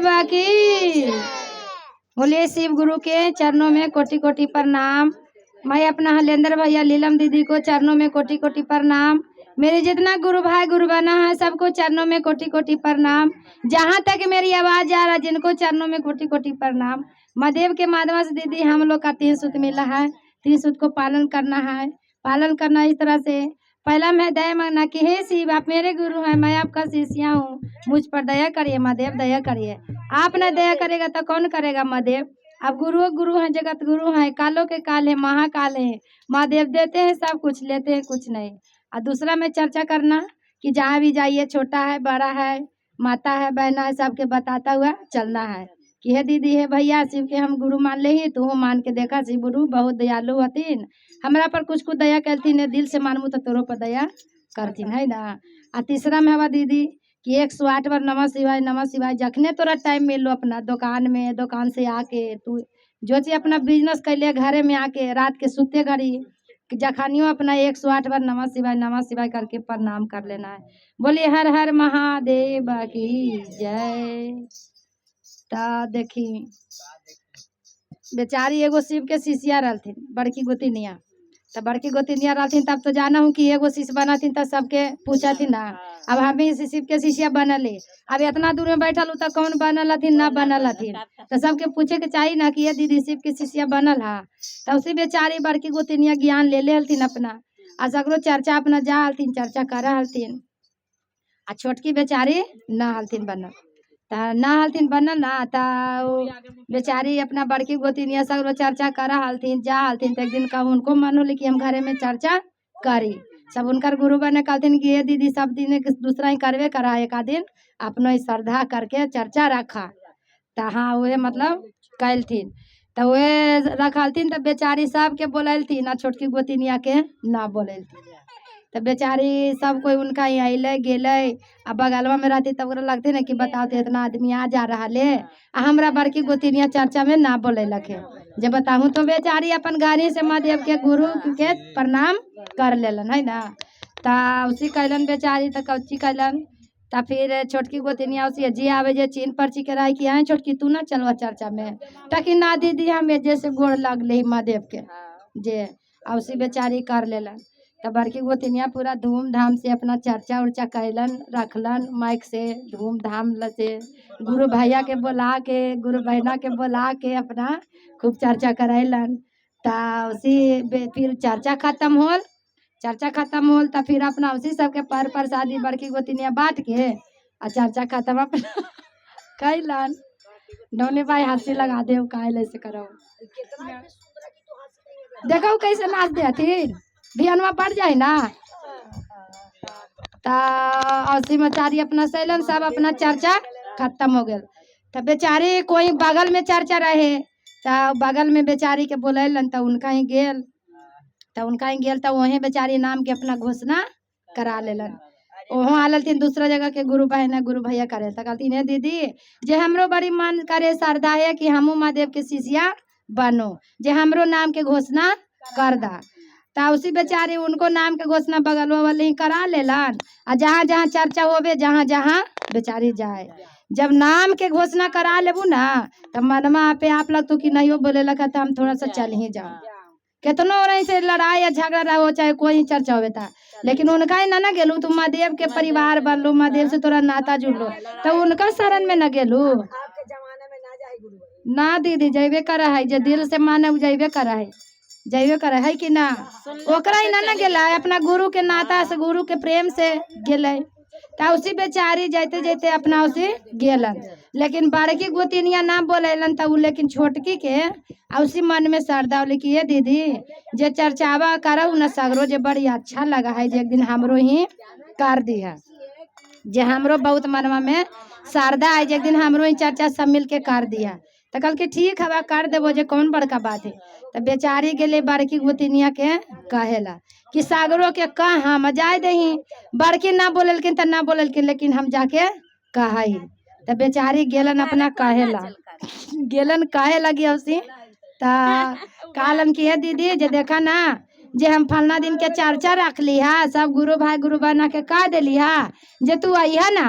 महादेव की। बोलिए शिव गुरु के चरणों में कोटि कोटि प्रणाम। मैं अपना हलेंद्र भैया लीलम दीदी को चरणों में कोटि कोटि प्रणाम। मेरे जितना गुरु भाई गुरु बना है सबको चरणों में कोटि कोटि प्रणाम। जहाँ तक मेरी आवाज आ रहा है जिनको चरणों में कोटि कोटि प्रणाम। महादेव के माध्यम से दीदी हम लोग का 3 सूत्र मिला है। 3 सूत्र को पालन करना है। पालन करना इस तरह से, पहला मैं दया मांगना कि हे शिव आप मेरे गुरु हैं, मैं आपका शिष्या हूँ, मुझ पर दया करिए महादेव, दया करिए। आप न दया करेगा तो कौन करेगा महादेव। अब गुरु गुरु हैं, जगत गुरु हैं, कालों के काल है, महाकाल है। महादेव देते हैं सब कुछ, लेते हैं कुछ नहीं। और दूसरा में चर्चा करना कि जहाँ भी जाइए, छोटा है बड़ा है, माता है बहना है, सबके बताता हुआ चलना है कि हे दीदी हे भैया शिव के हम गुरु मान ले ही, तू मान के देखा शिव गुरु बहुत दयालु हतीन, हमरा पर कुछ कुछ दया करतीन, दिल से मानमू तो तोरो पर दया करतीन है ना। आ तीसरा में हवा दीदी कि 108 बार नमः शिवाय जखने तोरा टाइम मिलो अपना दुकान में, दुकान से आके तू जो चीज अपना बिजनेस कैले घरे में आके रात के सुते घड़ी जखानियों अपना 108 बार नमः शिवाय करके प्रणाम कर लेना है। बोलिए हर हर महादेव की जय। ता देखी बेचारी एगो शिव के शिष्या रहथिन, बड़की गोतिनिया। तो बड़की गोतिनिया रहथिन तब तो जाना हूँ कि एगो शिष्य बनथिन तो सबके पूछथिन ना। अब हम ही शिव के शिष्या बनले, अब इतना दूर में बैठल हूँ तो कौन बनल हथिन ना बनल हथिन, तो सबके पूछे के चाहिए ना कि ये दीदी शिव के शिष्या बनल है। तो उसी बेचारी बड़की गोतिनिया ज्ञान ले हलथिन अपना, आ सगरो चर्चा अपना जा हलथिन, चर्चा कर हलथिन। आ छोटकी बेचारी ना हलथिन बनल, ना हलथिन बनल ना, बेचारी अपना बड़की गोतिनिया सगरो चर्चा कर हलथिन, जा हलथिन। तो एक दिन का उनको मन होली कि हम घरे में चर्चा करी। सब उनकर गुरु बने कहथिन कि ये दीदी सब दिन दूसरा ही करवे करा, एक दिन अपनो ही श्रद्धा करके चर्चा रखा। तो हाँ वे मतलब कैलथिन, तो वे रखलथिन। तो बेचारी सबके बोलथिन, आ छोटकी गोतिनिया के ना बोलथिन। तो बेचारी सब कोई उनका ही अले गेले, आ बगलवा में रहती तब लगते ना कि बताओ तो इतना आदमी आ जा रहा ले, आ हमरा बड़की गोतिनिया चर्चा में ना बोले लगे। जब बताऊँ तो बेचारी अपन गाड़ी से महादेव के गुरु के प्रणाम कर लेलन है ना। ता उसी कैलन बेचारी, तो कौची कैलन, ता फिर छोटकी गोतिनिया उसी जी आवे जे चीन पर्ची के राय कि आए छोटकी तू ना चलवा चर्चा में, ताकि ना दीदी हम जैसे गोड़ लग ले महादेव के जे, आ उसी बेचारी कर लेलन। तो बड़की गोतिनिया पूरा धूमधाम से अपना चर्चा उर्चा कैलन, रखलन माइक से धूमधाम से, गुरु भैया के बुला के गुरु बहना के बुला के अपना खूब चर्चा करैलन। तो उसी फिर चर्चा खत्म होल तो फिर अपना उसी सबके पर प्रसादी बड़की गोतिनिया बांट के आ चर्चा खत्म अपना कैलन। डोने भाई हंसी लगा दे काहे ऐसे करो, देखो कैसे नाच देथिन, भियनवा पड़ जाए ना। तो बेचारी अपना सैलन सब अपना चर्चा खत्म हो गया। तो बेचारी कोई बगल में चर्चा रहे, तो बगल में बेचारी के बोलन, तो उनका ही गेल, तो वहीं बेचारी नाम के अपना घोषणा करा लेलन। वहाँ आलथिन दूसरा जगह के गुरु बहन गुरु भैया करे, तो कहती है दीदी जे हमरो बड़ी मन करे श्रद्धा है कि हमू महादेव के शिष्या बनो, जे हमरो नाम के घोषणा कर दा। तो उसी बेचारी उनको नाम के घोषणा बगल वाले ही करा लेलन, आ जहाँ जहाँ चर्चा होवे जहाँ जहाँ बेचारी जाए। जब नाम के घोषणा करा लेबू ना तो मनमा पे आप लग तो कि नहीं हो बोले लगा तो हम थोड़ा सा चल ही जाओ, कितनो रही से लड़ाई या झगड़ा हो चाहे कोई चर्चा होवे था, लेकिन उनका ही ना गेलू, तुम महादेव के परिवार बन लो, महादेव से तोरा नाता जुड़ लो, तो उनका शरण में न गेलू ना दीदी। जैबे करा है जो दिल से माने जैबे करा है कि ना, ओकरा ही ना गेला अपना गुरु के नाता से गुरु के प्रेम से गेले। तो उसी बेचारी जाते जाते अपना उसे गेलन, लेकिन बड़की गोतिनिया ना बोलेलन। तो लेकिन छोटकी के उसी मन में श्रद्धा होली कि ये दीदी जे चर्चावा करो न सगरो जे बड़ी अच्छा लगा है, जे एक दिन हमरो ही कर दिया, जे हमरो बहुत मनवा में श्रद्धा है, जे एक दिन हमरो ही चर्चा सब मिल के कर दिया। तो कल के ठीक हवा कर देवो, जे कौन बड़का बात है। तो बेचारी गेले बड़की गोतिनिया के कहेला कि सागरों के कह हम जाए दही, बड़की ना बोललकिन तो ना बोललकिन, लेकिन हम जाके कही। तो बेचारी गेलन अपना कहेला, गेलन कहे लगी उसी। तो कहलन कि हे दीदी जे देखा ना जे हम फलना दिन के चर्चा रख ली है, सब गुरु भाई गुरु बना के कह दिली है जे तू आई है ना,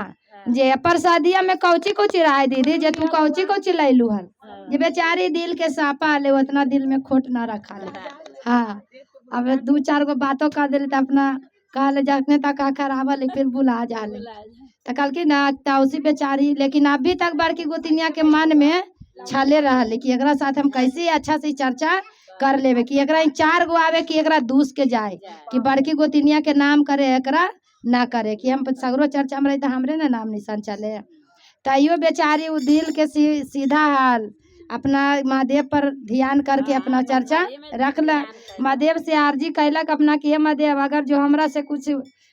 जे प्रसादिया में कौची कौची रहा दीदी जे तू कौची कौची लैलू हल जे बेचारी दिल के सापा ले उतना दिल में खोट ना रखा ले। हाँ अब 2-4 गो बातों कर दिले तो अपना कहले जखने तक खराब ले फिर बुला जाले तो कल की ना तौसी बेचारी लेकिन अभी तक बड़की गोतिनिया के मन में छले रहले कि एकरा साथ हम कैसे अच्छा से चर्चा कर लेवे कि एकरा 4 गो आवे कि एकरा दूस के जाए कि बड़की गोतिनिया के नाम करे एकरा ना करे कि हम सगरो चर्चा में रही तो हमरे ना नाम निशान चले तैयो बेचारी वो दिल के सीधा हाल अपना महादेव पर ध्यान करके अपना चर्चा रखला। महादेव से आरजी कैलक अपना कि महादेव अगर जो हमरा से कुछ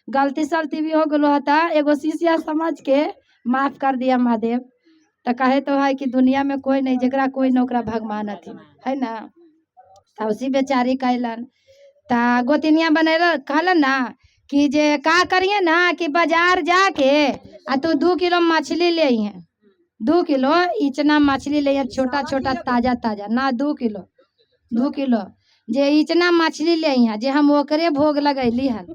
गलती सलती भी हो गलो होता एगो शिष्या समझ के माफ कर दिया महादेव। तो कहे तो है कि दुनिया में कोई नहीं जरा कोई न ओकरा भगवान अथी है ना। तो उसी बेचारी कैलन ता गोतिनिया बनेला कहलन ना कि जे का करिए ना कि बाजार जाके आ तू 2 किलो मछली ले हैं 2 किलो इचना मछली ले छोटा छोटा ताजा ताजा ना 2 किलो जे इचना मछली ले हैं जे हम ओकरे भोग लगैली हन।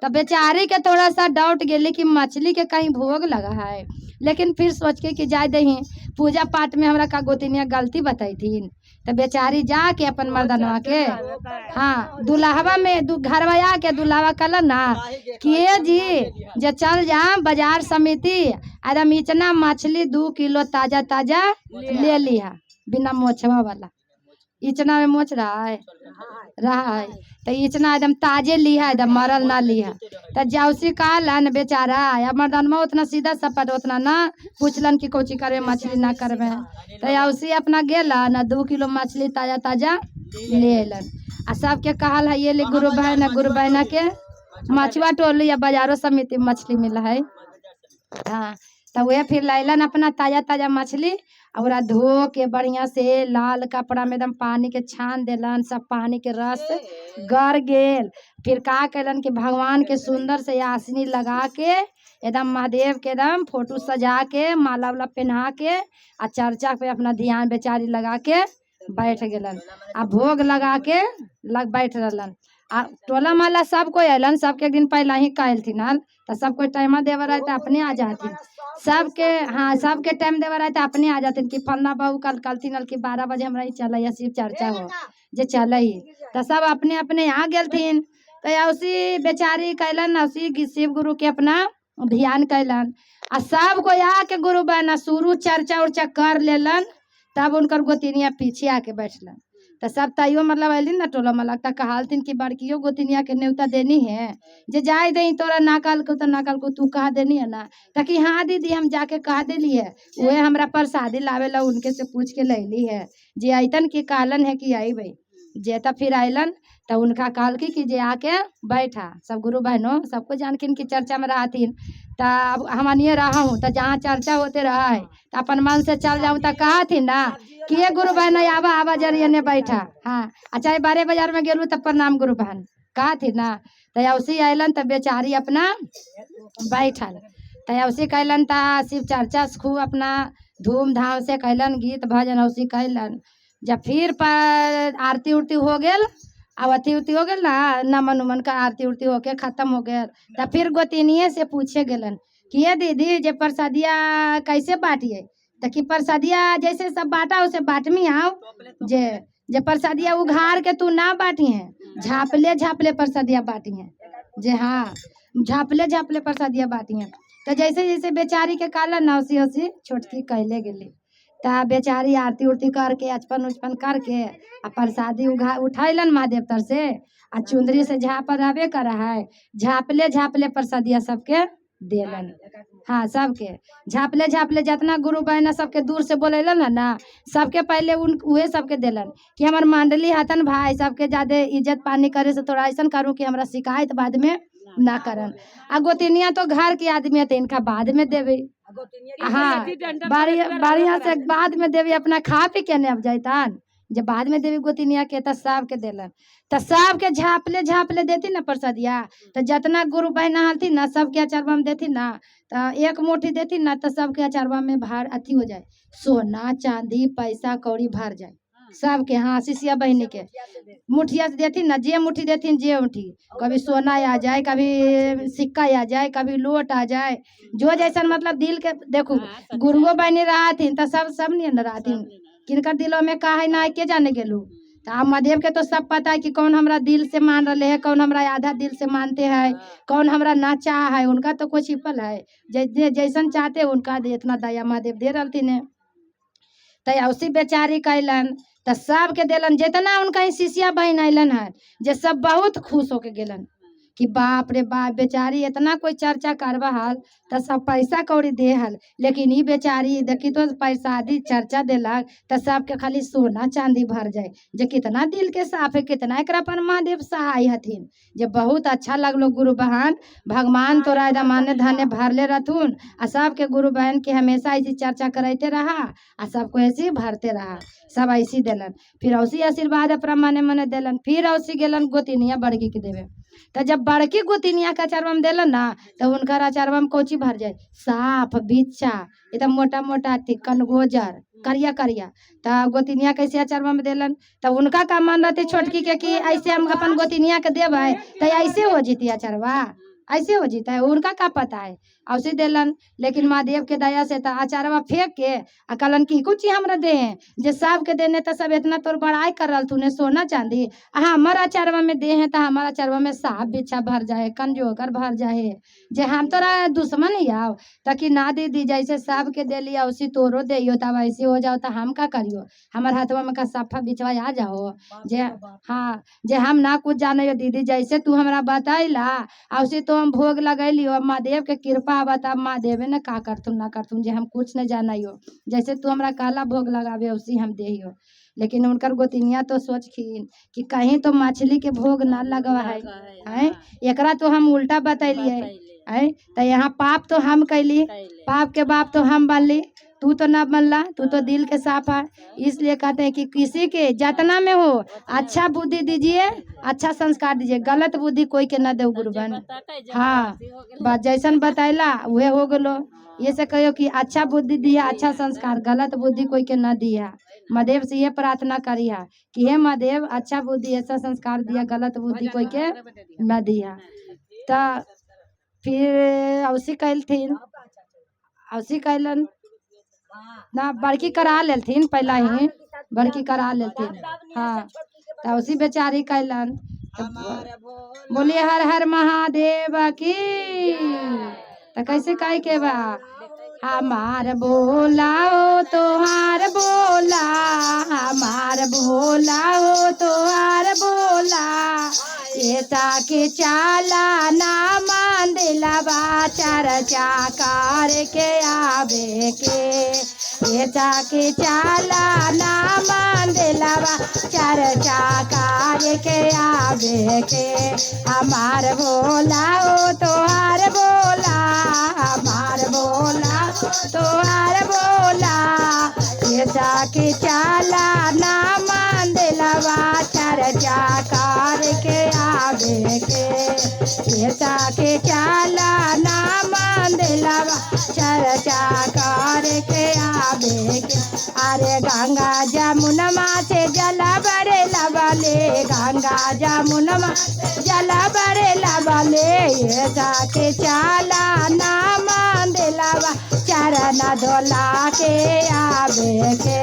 तो बेचारी के थोड़ा सा डाउट गेली कि मछली के कहीं भोग लगा है लेकिन फिर सोच के कि जाए दही पूजा पाठ में हमरा का गोतिनिया गलती बताई थी। तो बेचारी जाके अपन मर्दनवा के हाँ दुल्हवा में घरवा के दुल्हवा कल ना कि जी जे चल जा बाजार समिति एकदम इचना मछली 2 किलो ताजा ताजा ले लिया बिना मोछवा वाला इचना में मोच रहा है तो इचना एकदम ताजे लिया एकदम मरल ना लिया। तो जौसी कहलन बेचारा मर्दनमा उतना सीधा सपट उतना ना पूछलन कि कोची करवे मछली ना करवे। तो औसी अपना गेला ना 2 किलो मछली ताजा ताजा ले अलन आ सबके कहल है ये ले गुरु बहना के मछुआ टोली या बाजारों समिति मछली मिला है। हाँ तो वह फिर लैलन अपना ताजा ताजा मछली और धो के बढ़िया से लाल कपड़ा में एकदम पानी के छान देलन सब पानी के रस गर गेल। फिर का कैलन कि भगवान के सुंदर से आसनी लगा के एकदम महादेव के एकदम फोटो सजा के माला वाला पहना के आ चर्चा पे अपना ध्यान बेचारी लगा के बैठ गेलन आ भोग लगा के बैठ रहलन। आ टोला माला सब कोई अलन सबके एक दिन पहले ही कहल थी ना तो सब कोई टाइम देवा रहे तो अपने आ जाती सबके हाँ सबके टाइम देवा रहे तो अपने आ जाते कि फलना बहू कल नल की 12 बजे हमारा चल शिव चर्चा हो जे चल तो सब अपने अपने आ गेलथिन। तो उसी बेचारी कैलन उसी शिव गुरु के अपना ध्यान कैलन आ सब कोई आके गुरु बहना शुरू चर्चा उर्चा कर लेलन। तब उनकर गोतिनिया पीछे आके बैठलन तो सब तैयो मतलब अलिन ना टोला मलक तक कहलथिन कि बड़कियो गोतिनिया के न्योता देनी है जे जाए दही तोरा नाकल को तू कहा देनी है ना ताकि हाँ दीदी हम जाके कहा देली है वह हमरा प्रसादी लावेला उनके से पूछ के लैली है जे अतन की कहलन है कि आई भाई जे तब फिर आयलन तो उनका कहल कि जे आके बैठा सब गुरु बहनों सबको जानकिन की चर्चा में रहथिन। तब हमनिए रहा हूँ तो जहाँ चर्चा होते रहा है तो अपन मन से चल जाऊँ तो कहा थी ना कि ये गुरु बहन आवा आवा जरिए ने बैठा हाँ अच्छा 12 बाजार में गेलू तब प्रणाम गुरु बहन कहा थी ना। तो उसी अलन तब बेचारी अपना बैठल तो उसी कैलन ता शिव चर्चा खूब अपना धूमधाम से कैलन गीत भजन उसी कैलन। जब फिर पर आरती उरती हो गल अब अथी उथी हो गल ना नमन उमन का आरती उरती होके खत्म हो गया तो फिर गोतिनिये से पूछे गेलन कि ये दीदी जे प्रसादिया कैसे बांटिए तो कि प्रसादिया जैसे सब बांटा उसे बांटमी आओ जे प्रसादिया उघार के तू ना बांटी है झापले प्रसादिया बांटी है जे हाँ झापले प्रसादिया बांटी है। तो जैसे जैसे बेचारी के काला नौसी हसी छोटकी कहले गेली ता बेचारी आरती उरती करके अचपन उचपन करके आ प्रसादी उठैलन महादेव तर से आ चुंदरी से झापराबे कर है झापले प्रसादिया सबके देलन। हाँ सबके झापले जितना गुरु बहना सबके दूर से बोलेलन है ना सबके पहले उहे सबके देलन कि हमार मंडली हतन भाई सबके ज्यादा इज्जत पानी करे से थोड़ा ऐसा करूँ कि हमरा शिकायत बाद में ना करन। आ गोतिनिया तो घर के आदमी है तो इनका बाद में देवे हाँ बढ़िया से बाद में देवी अपना खा पी के अब जाता जब बाद में देवी गोतिनिया के तो सबके देलन तो सबके झापले देती ना प्रसादिया तो जितना गुरु बहना हलती ना सबके अचारवा में देती ना तो 1 मुट्ठी देती ना तो सबके अचारवा में भार अथी हो जाए सोना चांदी पैसा कौड़ी भर जाए सबके, हाँ सिसिया बहनी के मुठिया से देथिन ना, जे मुट्ठी देथिन जे मुट्ठी, कभी सोना आ जाए, कभी सिक्का आ जाए, कभी लोट आ जाए, जो जैसा मतलब दिल के देखो। गुरुओ बहनी रहथिन तो सब नहीं रहथिन, किनकर दिलों में का है ना के जाने गेलू। तो आप महादेव के तो सब पता है कि कौन हमरा दिल से मान रहे है, कौन हमरा आधा दिल से मानते हैं, कौन हमरा ना चाह है, उनका तो कोई छिपल है। जैसन चाहते उनका इतना दया महादेव दे रहथिन है। तो उसी बेचारी कैलन तो सबके दिलन, जितना उनका शिष्या बहन अलन है, जे सब बहुत खुश होके गेलन कि बाप रे बाप बेचारी इतना कोई चर्चा करवा हल तो सब पैसा कौड़ी दे हल, लेकिन ये बेचारी देखी तो पैसा आदि चर्चा देलक तो सबके खाली सोना चांदी भर जाए। जे कितना दिल के साफ है, कितना एक पर महादेव सहाय हथिन, जे बहुत अच्छा लगलो। गुरु बहन भगवान तोरा एकदम मान्य धन्य भरले रहथुन, आ सबके गुरु बहन के हमेशा ऐसी चर्चा करते रहा, आ सबको ऐसे भरते रहा, सब ऐसी दिलन। फिर औसी आशीर्वाद अपना मने मने दिलन। फिर औसी गेलन गोतिनिया बड़की के देवे, तो जब बड़की गोतिनिया का अचारवा में दिलन ना, तो उनका अचारवा में कोची भर जाए, साफ बिच्छा एकदम मोटा मोटा कनगोजर करिया करिया। तो गोतिनिया कैसे अचारवा में दिलन, तो उनका का मन रहते छोटकी के कि ऐसे हम अपन गोतिनिया के देवे तो ऐसे हो जीती अचारवा, ऐसे हो जीता है, उनका का पता है, औसे दिलन। लेकिन महादेव के दया से तो अचारवा फेंक के आ कहलन कि कुछ हमरा दे, जे सब के देने तो सब इतना तोर बड़ाई कर रहा तूने सोना चांदी, हमारा अचारवा में दे है तो हमारा अचारवा में साफ बिच्छा भर जाए, कंजोकर भर जाए, जे हम तोरा दुश्मन ही आओ ताकि ना दीदी जैसे सब के दे लिया उसी तोरो दे, तब ऐसे हो जाओ तो हम का करियो, हमारे हाथवा में का साफा बिछवा आ जाओ। जे हाँ, जे हम ना कुछ जाने दीदी, जैसे तू हमरा बताइला औसे तो हम भोग लगैली, महादेव के कृपा बता, महादेवे ने का करथुन ना करथुन, जे हम कुछ न जानियो, जैसे तू हमरा काला भोग लगावे उसी हम देहियो। लेकिन उनकर गोतिनिया तो सोचखिन कि कहीं तो मछली के भोग ना लगवा है, एकरा तो हम उल्टा बतैलिए है, तो यहाँ पाप तो हम कैली, पाप के बाप तो हम बनली, तू तो ना बनला, तू तो दिल के साफ है। इसलिए कहते हैं कि किसी के जितना में हो अच्छा बुद्धि दीजिए, अच्छा संस्कार दीजिए, गलत बुद्धि कोई के ना दे गुरु बन। हाँ बस जैसन बतैला वह हो गलो, ये से कहो कि अच्छा बुद्धि दिया, अच्छा संस्कार, गलत बुद्धि कोई के न दिया। महादेव से ये प्रार्थना करिया कि हे महादेव अच्छा बुद्धि ऐसा संस्कार दिया, गलत बुद्धि कोई के न दिया। तो फिर औसी कैलथिन, औसी कैलन ना बड़की करा लेथिन, पहला ही बड़की करा लेथिन। हाँ तो उसी बेचारी कैलन, बोलिए हर हर महादेव की। तो कैसे कह के बा, हमार बोला हो तोहार बोला, हमार बोला हो तोहार बोला, ऐसा के चाला ना मान दिलवा चर्चा कार के आवे के, ऐसा के चाला ना मान दिलवा चर्चा कार के आवे के, हमार बोला हो तोहार बोला, हमार बोला तोहार बोला, ऐसा के चाला ना मान दिलवा चर्चा कार के आवे के, ऐसा के चाला ना मान दिलवा चर्चा कार के आवे के। अरे गंगा जमुनमा से जला बड़े लबले, गंगा जमुनमा जला बड़े लबले, ऐसा के चाला ना मान दिलवा चरण धोला के आवे के,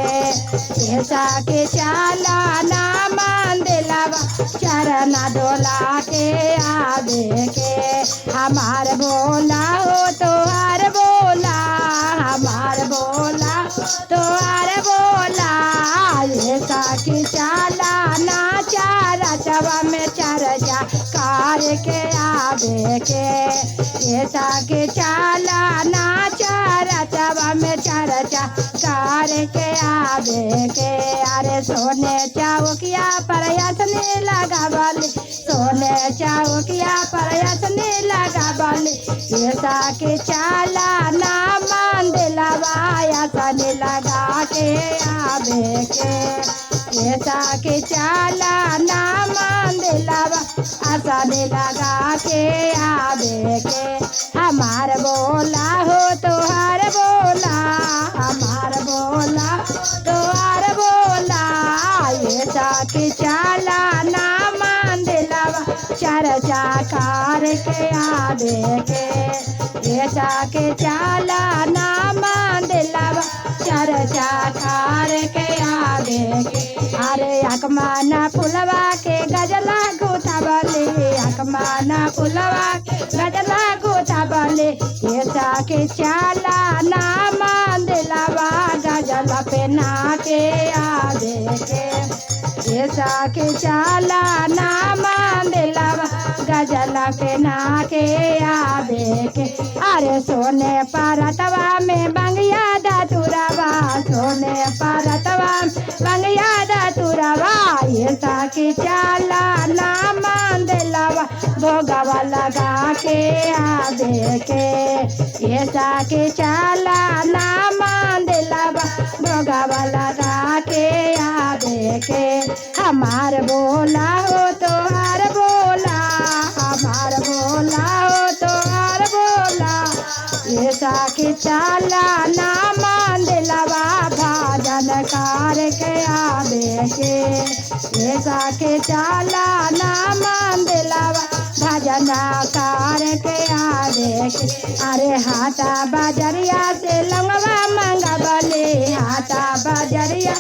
ऐसा के चाला ना मान दिलवा चरण धोला के आवे के, हमार बोला हो तोहार बोला, हमार बोला तोहार बोला, ऐसा के चाला ना चारा चवा में चर्चा कार के आवे के, ऐसा के चाला ना चारा चवा में चर्चा कार के आवे के। अरे सोने चौकिया पर यसने लगा बोले, सोने चौकिया पर यसने लगा बोले, ऐसा के चाला ना मान दिलवा यसने लगा के आवे के, ऐसा के चाला ना मान दिलवा असने लगा के आवे के, हमार बोला हो तोहार बोला, हमार बोला तोहार बोला, के आवे के ऐसा के चाला ना मंदिलवा चर्चा कार के आवे के अरे अकमाना फुलवा के गजला गोतावले अकमाना फुलवा के गजला गोतावले ऐसा के चाला ना मंदिलवा गजला पे ना के आवे के ऐसा के चाला ना मंदिलवा गजला पे ना के आवे के अरे सोने परतवा में बंगिया धतुरवा सोने परतवा बंगिया धतुरवा ऐसा के चाला ना मंदिलवा भोगवा लगा के आवे के ऐसा के चाला ना मंदिलवा भोगवा लगा के आवे के हमार बोला हो तो हर बोला हमार बोला हो तो हर बोला ऐसा के चाला ना मंदिलवा भजन कार के आवे के ऐसा के चाला ना मंदिलवा भजन कार के आवे के अरे हाथा बजरिया से लंगवा मंगबले हाथा बजरिया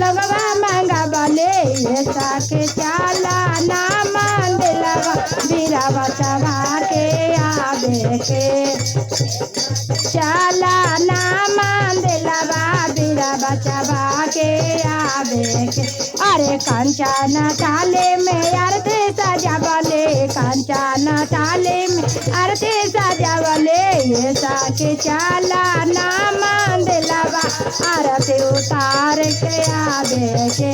लंगवा मंगबले ऐसा के चाला ना मंदिलवा बीरावा चढ़ा के आवे के चाला ना मंदिलवा बीरावा चढ़ा के आवे के अरे कंचन थाले में आरती सजावले कंचन थाले में आरती सजावले ऐसा के चाला ना मंदिलवा आरती उतार के आवे के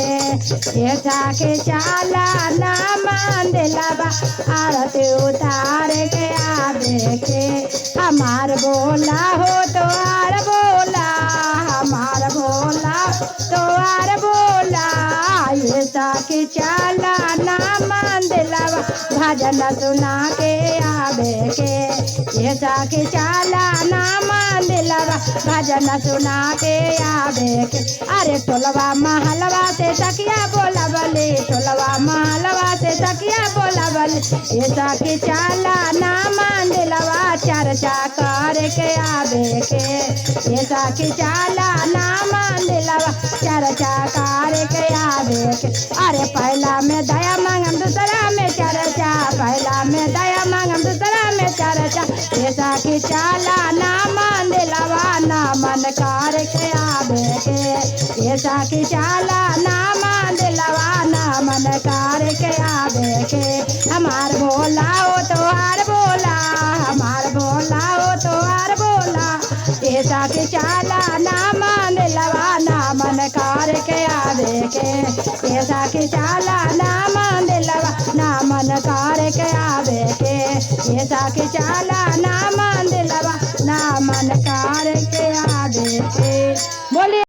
ऐसा के चाला ना मंदिलवा आरती उतार के आवे के हमार बोला हो तो आर बोला हमार बोला तो आर बोला ऐसा के चाला ना मंदिलवा भजन सुना के आवे के ऐसा के चाला ना मंदिलवा भजन सुना के आवे के अरे टोलवा महलवा से तकिया बोला बले टोलवा महलवा से तकिया बोला बले ऐसा के चाला ना मंदिलवा चर्चा कर के आवे के ऐसा के चाला ना मंदिलवा चर्चा कर के आवे के अरे पहला में दया मांगम दूसरा में चर्चा पहला में दया मांगम दूसरा में चर्चा ऐसा के चाला ना मंदिलवा ना मन कार के आवे के ऐसा के चाला ना मंदिलवा ना मन कार के आवे के हमार बोला हो तो हार बोला हमार बोला हो तो हार बोला ऐसा के चाला ना मंदिलवा ना मन कार के आवे के ऐसा के चाला ना मंदिलवा ना मन कार के आवे के ऐसा के चाला ना मंदिलवा ना मन कार के आवे के बोलिए।